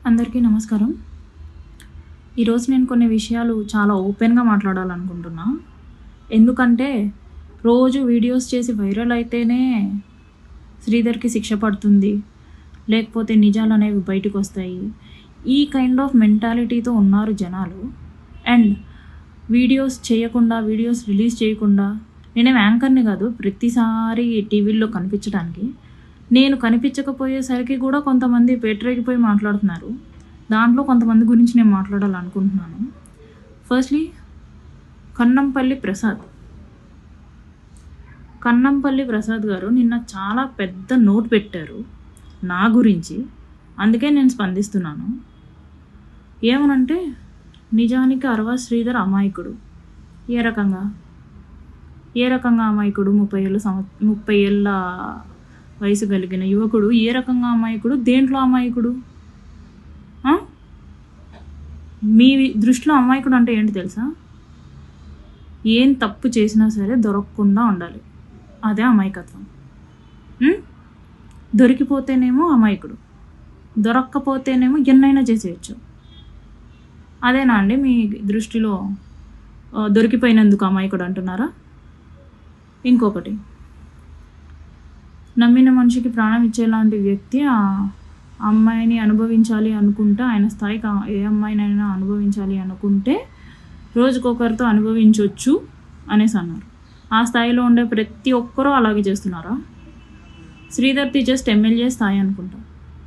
అందరికీ నమస్కారం. ఈరోజు నేను కొన్ని విషయాలు చాలా ఓపెన్గా మాట్లాడాలనుకుంటున్నా. ఎందుకంటే రోజు వీడియోస్ చేసి వైరల్ అయితేనే శ్రీధర్కి శిక్ష పడుతుంది, లేకపోతే నిజాలు అనేవి బయటకు వస్తాయి. ఈ కైండ్ ఆఫ్ మెంటాలిటీతో ఉన్నారు జనాలు. అండ్ వీడియోస్ చేయకుండా, వీడియోస్ రిలీజ్ చేయకుండా, నేనేం యాంకర్ని కాదు ప్రతిసారి టీవీల్లో కనిపించడానికి. నేను కనిపించకపోయేసరికి కూడా కొంతమంది పేటరేగిపోయి మాట్లాడుతున్నారు. దాంట్లో కొంతమంది గురించి నేను మాట్లాడాలనుకుంటున్నాను. ఫస్ట్లీ కన్నంపల్లి ప్రసాద్ గారు నిన్న చాలా పెద్ద నోట్ పెట్టారు నా గురించి. అందుకే నేను స్పందిస్తున్నాను. ఏమనంటే, నిజానికి అరవ శ్రీధర్ అమాయకుడు. ఏ రకంగా అమాయకుడు? 30 ఏళ్ళ వయసు కలిగిన యువకుడు ఏ రకంగా అమాయకుడు? దేంట్లో అమాయకుడు? మీ దృష్టిలో అమాయకుడు అంటే ఏంటి తెలుసా? ఏం తప్పు చేసినా సరే దొరకకుండా ఉండాలి, అదే అమాయకత్వం. దొరికిపోతేనేమో అమాయకుడు, దొరక్కపోతేనేమో ఎన్నైనా చేసేయచ్చు. అదేనా అండి మీ దృష్టిలో? దొరికిపోయినందుకు అమాయకుడు అంటున్నారా? ఇంకొకటి, నమ్మిన మనిషికి ప్రాణం ఇచ్చేలాంటి వ్యక్తి ఆ అమ్మాయిని అనుభవించాలి అనుకుంటే, ఆయన స్థాయికి ఏ అమ్మాయినైనా అనుభవించాలి అనుకుంటే రోజుకొకరితో అనుభవించవచ్చు అనేసి అన్నారు. ఆ స్థాయిలో ఉండే ప్రతి ఒక్కరూ అలాగే చేస్తున్నారా? శ్రీధర్ది జస్ట్ ఎమ్మెల్యే స్థాయి అనుకుంటా.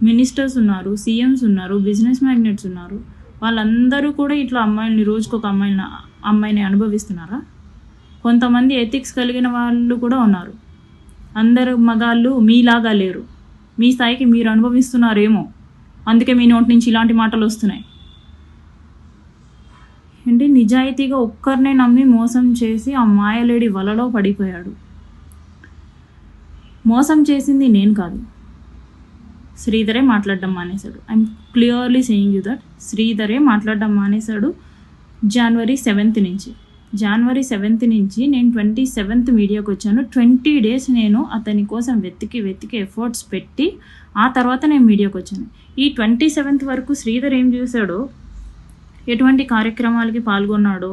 మినిస్టర్స్ ఉన్నారు, సీఎంస్ ఉన్నారు, బిజినెస్ మ్యాగ్నెట్స్ ఉన్నారు. వాళ్ళందరూ కూడా ఇట్లా రోజుకొక అమ్మాయిని అనుభవిస్తున్నారా? కొంతమంది ఎథిక్స్ కలిగిన వాళ్ళు కూడా ఉన్నారు. అందరు మగాళ్ళు మీలాగా లేరు. మీ స్థాయికి మీరు అనుభవిస్తున్నారేమో, అందుకే మీ నోటి నుంచి ఇలాంటి మాటలు వస్తున్నాయి. ఏంటి, నిజాయితీగా ఒక్కరినే నమ్మి మోసం చేసి ఆ మాయలేడి వలలో పడిపోయాడు. మోసం చేసింది నేను కాదు, శ్రీధరే మాట్లాడడం మానేశాడు. I'm clearly saying you that శ్రీధరే మాట్లాడడం మానేశాడు. జనవరి 7th నుంచి నేను 27th మీడియాకి వచ్చాను. 20 days నేను అతని కోసం వెతికి ఎఫర్ట్స్ పెట్టి ఆ తర్వాత నేను మీడియాకి వచ్చాను. ఈ 27th వరకు శ్రీధర్ ఏం చేశాడో, ఎటువంటి కార్యక్రమాలకి పాల్గొన్నాడో,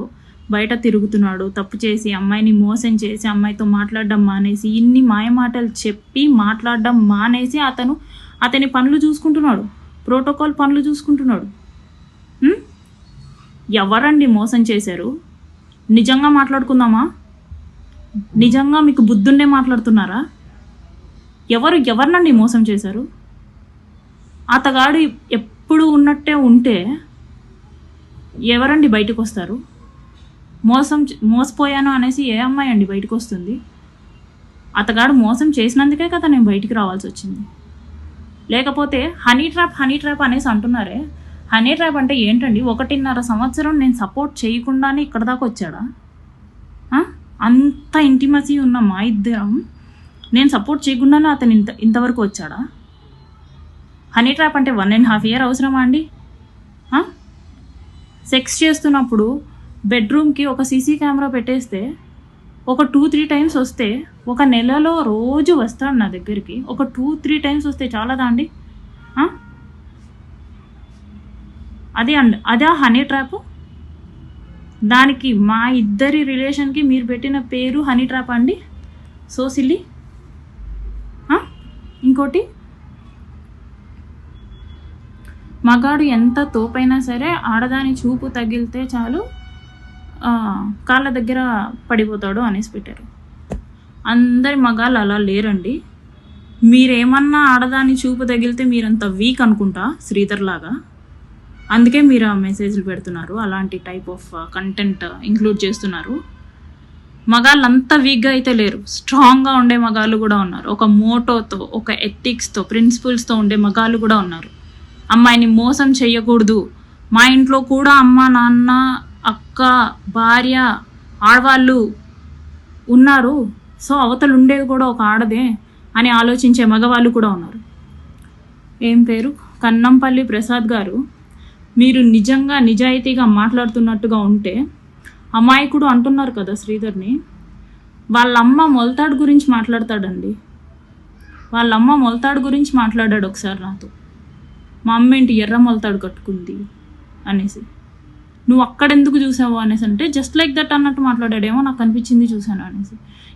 బయట తిరుగుతున్నాడు, తప్పు చేసి అమ్మాయిని మోసం చేసి అమ్మాయితో మాట్లాడడం మానేసి, ఇన్ని మాయమాటలు చెప్పి మాట్లాడడం మానేసి అతని పనులు చూసుకుంటున్నాడు, ప్రోటోకాల్ పనులు చూసుకుంటున్నాడు. ఎవరండి మోసం చేశారు? నిజంగా మాట్లాడుకుందామా? నిజంగా మీకు బుద్ధుండే మాట్లాడుతున్నారా? ఎవరినండి మోసం చేశారు? అతగాడు ఎప్పుడు ఉన్నట్టే ఉంటే ఎవరండి బయటకు వస్తారు? మోసపోయాను అనేసి ఏ అమ్మాయి అండి బయటకు వస్తుంది? అతగాడు మోసం చేసినందుకే కదా నేను బయటికి రావాల్సి వచ్చింది. లేకపోతే హనీ ట్రాప్ అనేసి అంటున్నారే, హనీ ట్రాప్ అంటే ఏంటండి? 1.5 సంవత్సరం నేను సపోర్ట్ చేయకుండానే ఇక్కడ దాకా వచ్చాడా? అంత ఇంటిమసీ ఉన్న మా ఇద్దరం నేను సపోర్ట్ చేయకుండానే అతను ఇంతవరకు వచ్చాడా? హనీ ట్రాప్ అంటే 1.5 year అవసరమా అండి? సెక్స్ చేస్తున్నప్పుడు బెడ్రూమ్కి ఒక సీసీ కెమెరా పెట్టేస్తే ఒక 2-3 times వస్తే, ఒక నెలలో రోజు వస్తాడు నా దగ్గరికి, ఒక 2-3 times వస్తే చాలదా అండి? అదే హనీ ట్రాప్. దానికి మా ఇద్దరి రిలేషన్కి మీరు పెట్టిన పేరు హనీ ట్రాప్ అండి? So silly. ఇంకోటి, మగాడు ఎంత తోపైనా సరే ఆడదాని చూపు తగిలితే చాలు కాళ్ళ దగ్గర పడిపోతాడు అనేసి పెట్టారు. అందరి మగాళ్ళు అలా లేరండి. మీరేమన్నా ఆడదాని చూపు తగిలితే మీరంత వీక్ అనుకుంటా, శ్రీధర్ లాగా. అందుకే మీరు ఆ మెసేజ్లు పెడుతున్నారు, అలాంటి టైప్ ఆఫ్ కంటెంట్ ఇంక్లూడ్ చేస్తున్నారు. మగాళ్ళు అంతా వీక్గా అయితే లేరు, స్ట్రాంగ్గా ఉండే మగాళ్ళు కూడా ఉన్నారు. ఒక మోటోతో, ఒక ఎథిక్స్తో, ప్రిన్సిపల్స్తో ఉండే మగాళ్ళు కూడా ఉన్నారు. అమ్మాయిని మోసం చేయకూడదు, మా ఇంట్లో కూడా అమ్మ, నాన్న, అక్క, భార్య, ఆడవాళ్ళు ఉన్నారు, సో అవతలు ఉండేది కూడా ఒక ఆడదే అని ఆలోచించే మగవాళ్ళు కూడా ఉన్నారు. ఏం పేరు, కన్నంపల్లి ప్రసాద్ గారు, మీరు నిజంగా నిజాయితీగా మాట్లాడుతున్నట్టుగా ఉంటే, అమాయకుడు అంటున్నారు కదా శ్రీధర్ని, వాళ్ళమ్మ మొలతాడు గురించి మాట్లాడతాడండి. వాళ్ళమ్మ మొలతాడు గురించి మాట్లాడాడు ఒకసారి నాతో. మా అమ్మ ఏంటి ఎర్ర మొలతాడు కట్టుకుంది అనేసి. నువ్వు అక్కడెందుకు చూసావు అనేసి అంటే జస్ట్ లైక్ దట్ అన్నట్టు మాట్లాడాడేమో, నాకు అనిపించింది చూశాను అనేసి.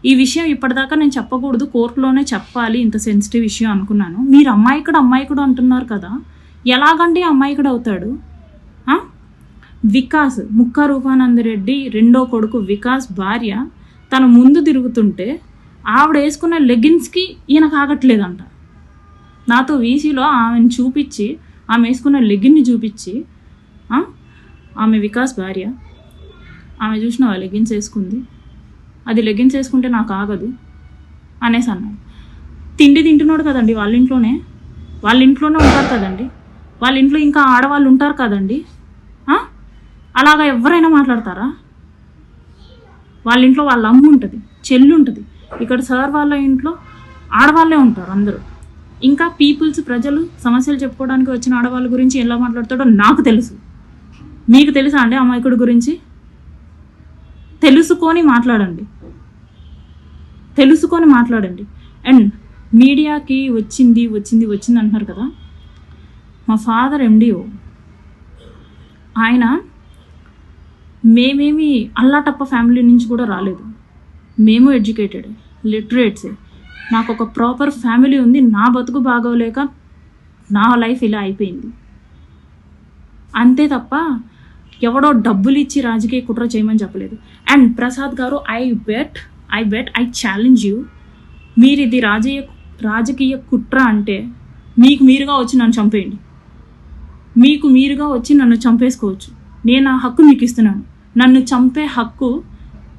ఈ విషయం ఇప్పటిదాకా నేను చెప్పకూడదు, కోర్టులోనే చెప్పాలి, ఇంత సెన్సిటివ్ విషయం అనుకున్నాను. మీరు అమ్మాయికుడు అంటున్నారు కదా, ఎలాగండి అమ్మాయికుడు అవుతాడు? వికాస్, ముక్కా రూపానందరెడ్డి రెండో కొడుకు వికాస్ భార్య తన ముందు తిరుగుతుంటే ఆవిడ వేసుకున్న లెగిన్స్కి ఈయన కాగట్లేదంట. నాతో వీసీలో ఆమెను చూపించి, ఆమె వేసుకున్న లెగిన్ని చూపించి, ఆమె వికాస్ భార్య, ఆమె చూసిన లెగిన్స్ వేసుకుంది, అది లెగిన్స్ వేసుకుంటే నాకు ఆగదు అనేసి అన్నాడు. తిండి తింటున్నాడు కదండి వాళ్ళ ఇంట్లోనే ఉంటారు కదండి, వాళ్ళ ఇంట్లో ఇంకా ఆడవాళ్ళు ఉంటారు కదండి. అలాగా ఎవరైనా మాట్లాడతారా? వాళ్ళ ఇంట్లో వాళ్ళ అమ్మ ఉంటుంది, చెల్లి ఉంటుంది. ఇక్కడ సార్ వాళ్ళ ఇంట్లో ఆడవాళ్ళే ఉంటారు అందరూ. ఇంకా ప్రజలు సమస్యలు చెప్పుకోవడానికి వచ్చిన ఆడవాళ్ళ గురించి ఎలా మాట్లాడతాడో నాకు తెలుసు. మీకు తెలుసా అండి అమాయకుడి గురించి? తెలుసుకొని మాట్లాడండి. అండ్ మీడియాకి వచ్చింది అంటున్నారు కదా. మా ఫాదర్ MDO. ఆయన మేమేమి అల్లాటప్ప ఫ్యామిలీ నుంచి కూడా రాలేదు. మేము ఎడ్యుకేటెడ్, లిటరేట్సే. నాకు ఒక ప్రాపర్ ఫ్యామిలీ ఉంది. నా బతుకు బాగోలేక నా లైఫ్ ఇలా అయిపోయింది అంతే తప్ప ఎవడో డబ్బులు ఇచ్చి రాజకీయ కుట్ర చేయమని చెప్పలేదు. అండ్ ప్రసాద్ గారు, ఐ ఛాలెంజ్ యూ, మీరు ఇది రాజకీయ కుట్ర అంటే మీకు మీరుగా వచ్చి నన్ను చంపేయండి. మీకు మీరుగా వచ్చి నన్ను చంపేసుకోవచ్చు. నేను ఆ హక్కు మీకు ఇస్తున్నాను. నన్ను చంపే హక్కు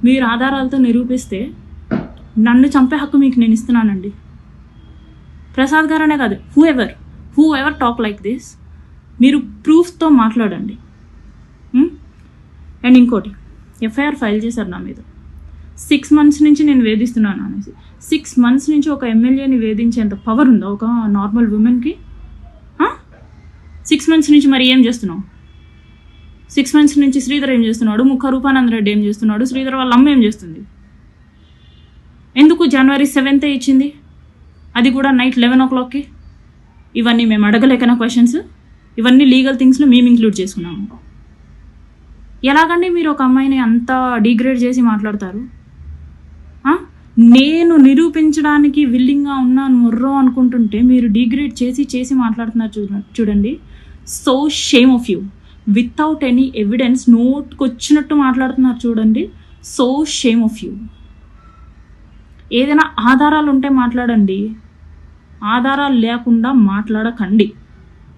మీరు ఆధారాలతో నిరూపిస్తే నన్ను చంపే హక్కు మీకు నేను ఇస్తున్నానండి. ప్రసాద్ గారు అనే కాదు, who ever talk like this, మీరు ప్రూఫ్తో మాట్లాడండి. అండ్ ఇంకోటి, FIR ఫైల్ చేశారు నా మీద. 6 months నుంచి నేను వేధిస్తున్నాను అనేసి. 6 months నుంచి ఒక ఎమ్మెల్యేని వేధించేంత పవర్ ఉందా ఒక నార్మల్ ఉమెన్కి? 6 months నుంచి మరి ఏం చేస్తున్నావు? 6 months నుంచి శ్రీధర్ ఏం చేస్తున్నాడు? ముఖ రూపానందరెడ్డి ఏం చేస్తున్నాడు? శ్రీధర్ వాళ్ళ అమ్మ ఏం చేస్తుంది? ఎందుకు January 7th ఇచ్చింది, అది కూడా నైట్ 11 o'clockకి? ఇవన్నీ మేము అడగలేకనా క్వశ్చన్స్? ఇవన్నీ లీగల్ థింగ్స్లో మేము ఇంక్లూడ్ చేసుకున్నాము. ఎలాగండి మీరు ఒక అమ్మాయిని అంత డిగ్రేడ్ చేసి మాట్లాడతారు? నేను నిరూపించడానికి విల్లింగ్గా ఉన్నాను మొర్రో అనుకుంటుంటే మీరు డిగ్రేడ్ చేసి మాట్లాడుతున్నారు చూడండి. So shame of you. Without any evidence నోట్కొచ్చినట్టు మాట్లాడుతున్నారు చూడండి. So shame of you. ఏదైనా ఆధారాలు ఉంటే మాట్లాడండి, ఆధారాలు లేకుండా మాట్లాడకండి.